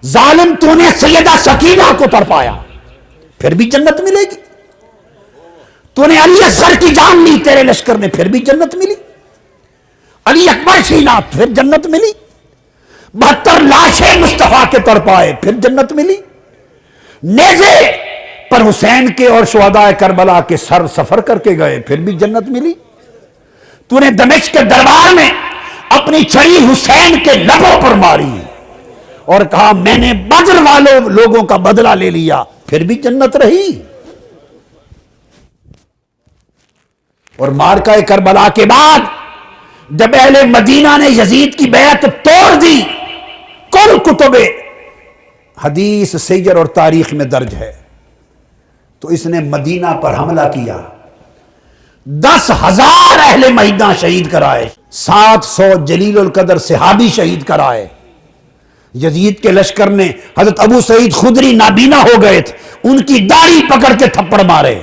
ظالم تو نے سیدہ سکینہ کو تڑپایا، پھر بھی جنت ملے گی۔ تو نے علی اصغر کی جان لی تیرے لشکر نے، پھر بھی جنت ملی۔ علی اکبر چھینا، پھر جنت ملی۔ 72 لاشیں مصطفیٰ کے تڑپائے، پھر جنت ملی۔ نیزے پر حسین کے اور شہداء کربلا کے سر سفر کر کے گئے، پھر بھی جنت ملی۔ تو نے دمشق کے دربار میں اپنی چھڑی حسین کے لبوں پر ماری اور کہا میں نے بدر والوں لوگوں کا بدلہ لے لیا، پھر بھی جنت رہی۔ اور معرکہ کربلا کے بعد جب اہل مدینہ نے یزید کی بیعت توڑ دی، کل کتب حدیث سیر اور تاریخ میں درج ہے، تو اس نے مدینہ پر حملہ کیا، 10,000 اہل مدینہ شہید کرائے، 700 جلیل القدر صحابی شہید کرائے۔ یزید کے لشکر نے حضرت ابو سعید خدری نابینا ہو گئے تھے، ان کی داڑھی پکڑ کے تھپڑ مارے۔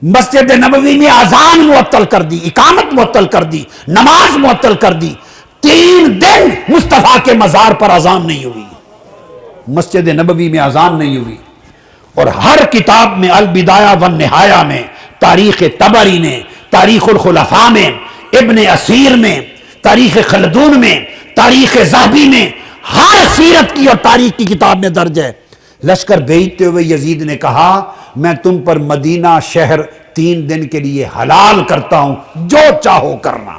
مسجد نبوی میں اذان معطل کر دی، اقامت معطل کر دی، نماز معطل کر دی۔ 3 دن مصطفیٰ کے مزار پر اذان نہیں ہوئی، مسجد نبوی میں اذان نہیں ہوئی۔ اور ہر کتاب میں البدایہ والنہایہ میں، تاریخ طبری نے، تاریخ الخلفاء میں، ابن اسیر میں، تاریخ خلدون میں، تاریخ ذہبی میں، ہر سیرت کی اور تاریخ کی کتاب میں درج ہے۔ لشکر بھیجتے ہوئے یزید نے کہا میں تم پر مدینہ شہر 3 دن کے لیے حلال کرتا ہوں، جو چاہو کرنا۔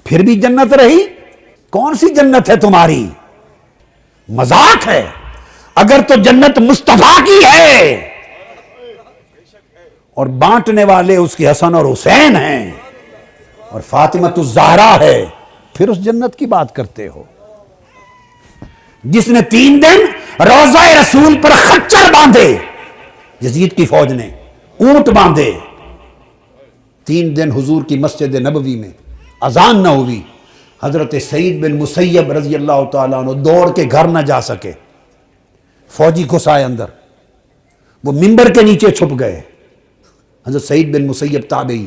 پھر بھی جنت رہی۔ کون سی جنت ہے تمہاری؟ مذاق ہے۔ اگر تو جنت مصطفیٰ کی ہے اور بانٹنے والے اس کے حسن اور حسین ہیں اور فاطمۃ الزہرا ہے، پھر اس جنت کی بات کرتے ہو؟ جس نے 3 دن روضہ رسول پر خچر باندھے، یزید کی فوج نے اونٹ باندھے، 3 دن حضور کی مسجد نبوی میں اذان نہ ہوئی، حضرت سعید بن مسیب رضی اللہ تعالیٰ عنہ دوڑ کے گھر نہ جا سکے، فوجی گھسائے اندر، وہ منبر کے نیچے چھپ گئے۔ حضرت سعید بن مسیب تابعی،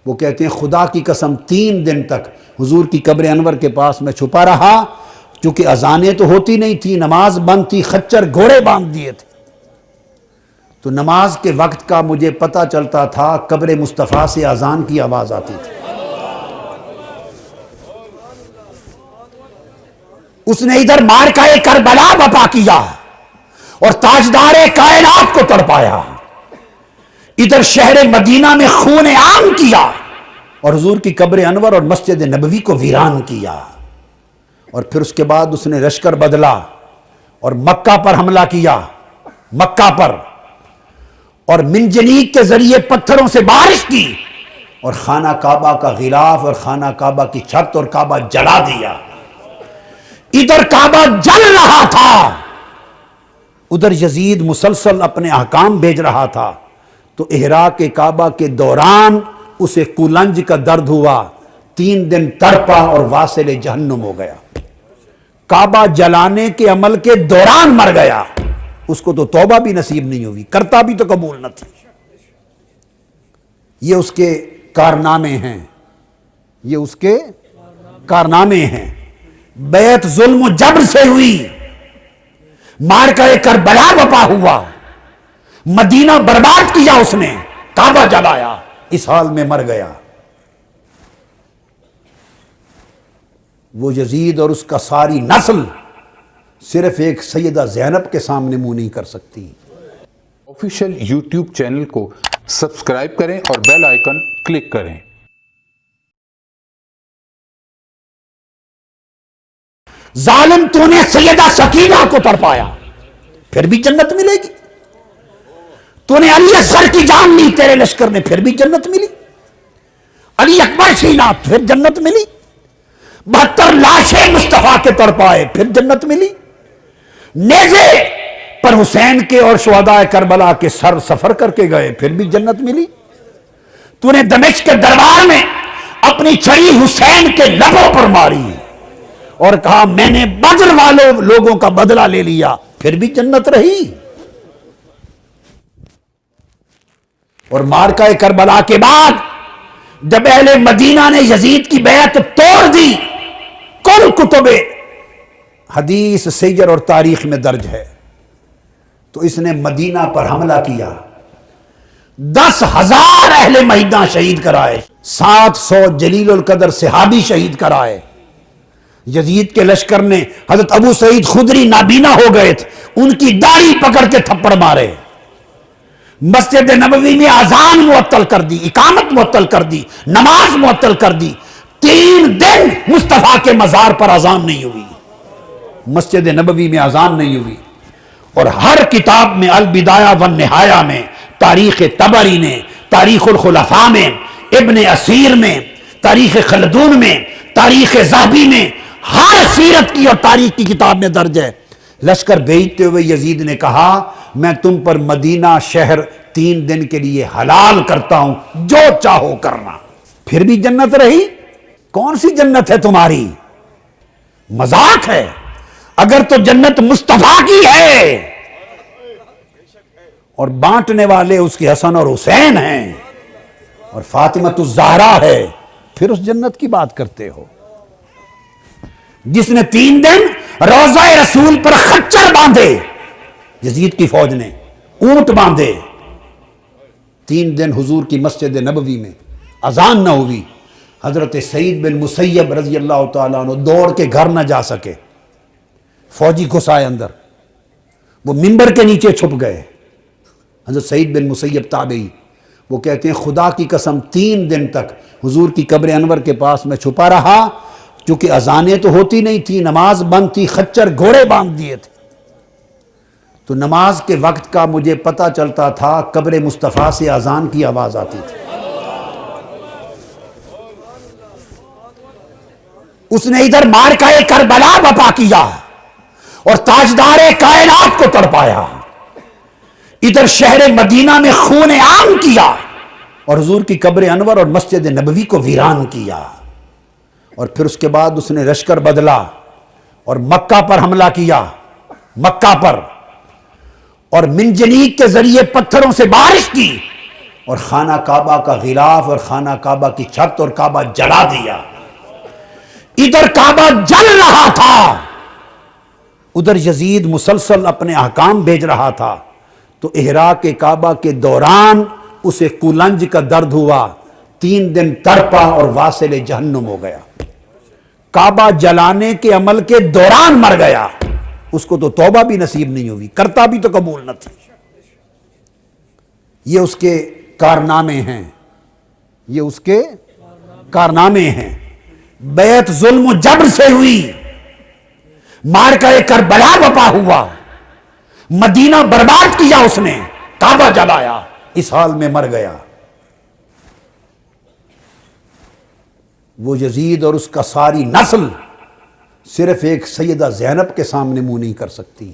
وہ کہتے ہیں خدا کی قسم 3 دن تک حضور کی قبر انور کے پاس میں چھپا رہا، چونکہ اذانیں تو ہوتی نہیں تھی، نماز بند تھی، خچر گھوڑے باندھ دیے تھے، تو نماز کے وقت کا مجھے پتہ چلتا تھا، قبر مصطفیٰ سے اذان کی آواز آتی تھی۔ اس نے ادھر معرکہ کربلا بپا کیا اور تاجدار کائنات کو تڑپایا، ادھر شہر مدینہ میں خون عام کیا اور حضور کی قبر انور اور مسجد نبوی کو ویران کیا۔ اور پھر اس کے بعد اس نے لشکر بدلا اور مکہ پر حملہ کیا، مکہ پر، اور منجنیق کے ذریعے پتھروں سے بارش کی اور خانہ کعبہ کا غلاف اور خانہ کعبہ کی چھت اور کعبہ جلا دیا۔ ادھر کعبہ جل رہا تھا، ادھر یزید مسلسل اپنے احکام بھیج رہا تھا، تو احراق کعبہ کے دوران اسے کولنج کا درد ہوا، 3 دن تڑپا اور واصل جہنم ہو گیا۔ کعبہ جلانے کے عمل کے دوران مر گیا، اس کو تو توبہ بھی نصیب نہیں ہوئی، کرتا بھی تو قبول نہ تھی۔ یہ اس کے کارنامے ہیں، یہ اس کے کارنامے ہیں۔ بیعت ظلم و جبر سے ہوئی، معرکہ کربلا بپا ہوا، مدینہ برباد کیا اس نے، کعبہ جلایا، اس حال میں مر گیا۔ وہ یزید اور اس کا ساری نسل صرف ایک سیدہ زینب کے سامنے منہ نہیں کر سکتی۔ آفیشیل یوٹیوب چینل کو سبسکرائب کریں اور بیل آئیکن کلک کریں۔ ظالم تو نے سیدہ سکینہ کو تڑپایا، پھر بھی جنت ملے گی۔ تو نے علی اصغر کی جان لی تیرے لشکر نے، پھر بھی جنت ملی۔ علی اکبر چھینا، پھر جنت ملی۔ 72 لاشیں مصطفیٰ کے تڑپائے، پھر جنت ملی۔ نیزے پر حسین کے اور شہداء کربلا کے سر سفر کر کے گئے، پھر بھی جنت ملی۔ تو نے دمشق کے دربار میں اپنی چھڑی حسین کے لبوں پر ماری اور کہا میں نے بدر والوں لوگوں کا بدلہ لے لیا، پھر بھی جنت رہی۔ اور معرکہ کربلا کے بعد جب اہل مدینہ نے یزید کی بیعت توڑ دی، کل کتب حدیث سیر اور تاریخ میں درج ہے، تو اس نے مدینہ پر حملہ کیا، 10,000 اہل میدان شہید کرائے، 700 جلیل القدر صحابی شہید کرائے۔ یزید کے لشکر نے حضرت ابو سعید خدری نابینا ہو گئے تھے، ان کی داڑھی پکڑ کے تھپڑ مارے، مسجد نبوی میں اذان معطل کر دی، اقامت معطل کر دی، نماز معطل کر دی، 3 دن مصطفیٰ کے مزار پر اذان نہیں ہوئی، مسجد نبوی میں اذان نہیں ہوئی۔ اور ہر کتاب میں البدایہ والنہایہ میں، تاریخ طبری نے، تاریخ الخلفاء میں، ابن اسیر میں، تاریخ خلدون میں، تاریخ ذہبی میں، ہر سیرت کی اور تاریخ کی کتاب میں درج ہے، لشکر بھیجتے ہوئے یزید نے کہا میں تم پر مدینہ شہر 3 دن کے لیے حلال کرتا ہوں، جو چاہو کرنا۔ پھر بھی جنت رہی؟ کون سی جنت ہے تمہاری؟ مذاق ہے۔ اگر تو جنت مصطفیٰ کی ہے اور بانٹنے والے اس کے حسن اور حسین ہیں اور فاطمہ الزہرا ہے، پھر اس جنت کی بات کرتے ہو؟ جس نے 3 دن روضہ رسول پر خچر باندھے، یزید کی فوج نے اونٹ باندھے، 3 دن حضور کی مسجد نبوی میں اذان نہ ہوئی، حضرت سعید بن مسیب رضی اللہ تعالیٰ عنہ دوڑ کے گھر نہ جا سکے، فوجی گھس آئے اندر، وہ منبر کے نیچے چھپ گئے۔ حضرت سعید بن مسیب تابعی، وہ کہتے ہیں خدا کی قسم 3 دن تک حضور کی قبر انور کے پاس میں چھپا رہا، کیونکہ اذانیں تو ہوتی نہیں تھی، نماز بند تھی، خچر گھوڑے باندھ دیے تھے، تو نماز کے وقت کا مجھے پتہ چلتا تھا، قبر مصطفیٰ سے اذان کی آواز آتی تھی۔ اس نے ادھر مارکہ کربلا بپا کیا اور تاجدار کائنات کو تڑپایا، ادھر شہر مدینہ میں خون عام کیا اور حضور کی قبر انور اور مسجد نبوی کو ویران کیا، اور پھر اس کے بعد اس نے لشکر بدلا اور مکہ پر حملہ کیا، مکہ پر، اور منجنیق کے ذریعے پتھروں سے بارش کی اور خانہ کعبہ کا غلاف اور خانہ کعبہ کی چھت اور کعبہ جلا دیا۔ ادھر کعبہ جل رہا تھا، ادھر یزید مسلسل اپنے احکام بھیج رہا تھا، تو احراق کعبہ کے دوران اسے کولنج کا درد ہوا، 3 دن تڑپا اور واصل جہنم ہو گیا، کعبہ جلانے کے عمل کے دوران مر گیا، اس کو تو توبہ بھی نصیب نہیں ہوئی، کرتا بھی تو قبول نہ تھی۔ یہ اس کے کارنامے ہیں، یہ اس کے کارنامے ہیں۔ بیعت ظلم و جبر سے ہوئی، مارکہ کربلا بپا ہوا، مدینہ برباد کیا اس نے، کعبہ جلایا، اس حال میں مر گیا۔ وہ یزید اور اس کا ساری نسل صرف ایک سیدہ زینب کے سامنے منہ نہیں کر سکتی۔